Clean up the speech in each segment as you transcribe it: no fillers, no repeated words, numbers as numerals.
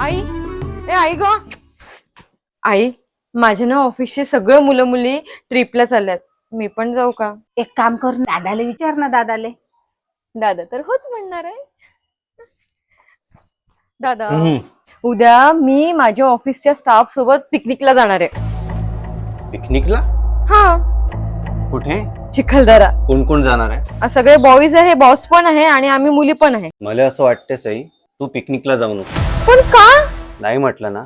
आई आई ग आई, माझे ना ऑफिसचे सगळे मुलं मुली ट्रिपला चालल्यात. मी पण जाऊ का? एक काम कर, दादाले विचार ना. दादाले दादा तर होच म्हणणार आहे. दादा, उद्या मी माझ्या ऑफिसच्या स्टाफ सोबत पिकनिकला जाणार आहे. पिकनिकला? हा, कुठे? चिखलदरा. कोण कोण जाणार आहे? सगळे बॉईज आहे, बॉस पण आहे आणि आम्ही मुली पण आहे. मला असं वाटतंय सई, तू पिकनिकला जाऊ नको. पण का? नाही म्हटलं ना.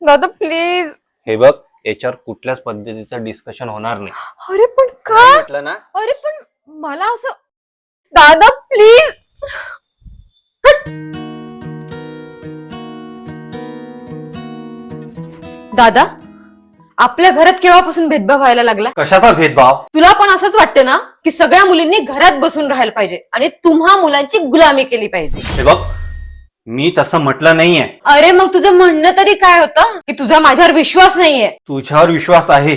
दादा प्लीज. हे बघ, याच्यावर कुठल्याच पद्धतीचं डिस्कशन होणार नाही. अरे पण का? म्हटलं ना. अरे पण मला असं, दादा प्लीज. दादा, आपल्या घरात केव्हापासून भेदभाव व्हायला लागला? कशाचा भेदभाव? तुला पण असंच वाटतं ना की सगळ्या मुलींनी घरात बसून राहायला पाहिजे आणि तुम्हा मुलांची गुलामी केली पाहिजे? हे बघ, मी तसं म्हटलं नाहीये. अरे मग तुझं म्हणणं तरी काय होतं? की तुझा माझ्यावर विश्वास नाहीये? तुझ्यावर विश्वास आहे,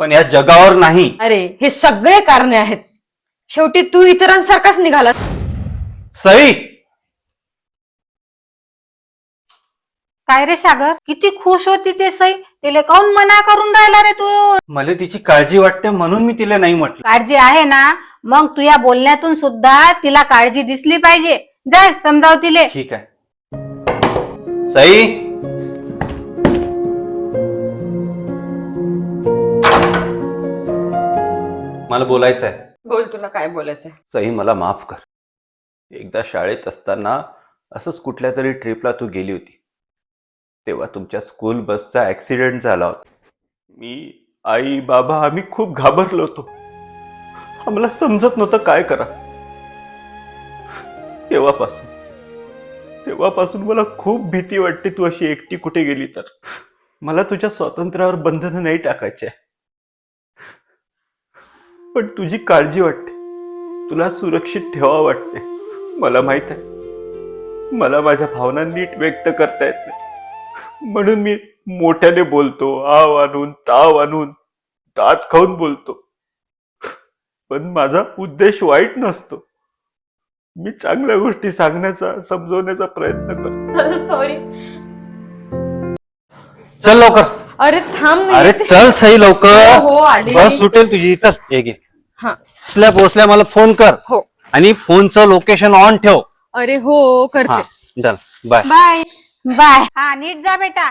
पण या जगावर नाही. अरे हे सगळे कारणे आहेत. शेवटी तू इतरांसारखाच निघाला. सई, काय रे सागर, किती खुश होती ते सई. तिले काऊन मना करून राहिला रे तू? मला तिची काळजी वाटते म्हणून मी तिला नाही म्हटलं. काळजी आहे ना, मग तू या बोलण्यातून सुद्धा तिला काळजी दिसली पाहिजे. जाय समजाव तिले. ठीक आहे. सई, मला बोलायचं आहे. बोल, तुला काय बोलायचंय? सई, मला माफ कर. एकदा शाळेत असताना असंच कुठल्या तरी ट्रिपला तू गेली होती, तेव्हा तुमच्या स्कूल बसचा ऍक्सिडेंट झाला होता. मी, आई, बाबा आम्ही खूप घाबरलो होतो. आम्हाला समजत नव्हतं काय करा. तेव्हापासून मला खूप भीती वाटते तू अशी एकटी कुठे गेली तर. मला तुझ्या स्वातंत्र्यावर बंधनं नाही टाकायचे, पण तुझी काळजी वाटते. तुला सुरक्षित ठेवा वाटते. मला माहित आहे, मला माझ्या भावना नीट व्यक्त करता येत नाही, म्हणून मी मोठ्याने बोलतो, आव आणून ताव आणून दात खाऊन बोलतो. पण माझा उद्देश वाईट नसतो. मी चांगल्या गोष्टी सांगण्याचा, समजवण्याचा प्रयत्न करतो. सॉरी. चल लवकर. अरे थांब. अरे चल सई लवकर. हो, आली. बस सुटेल तुझी. चल, एक हा. पोचल्या मला फोन कर. हो. आणि फोनचं लोकेशन ऑन ठेव. अरे हो, करते. चल, बाय. बाय. बाय. हा, नीट जा बेटा.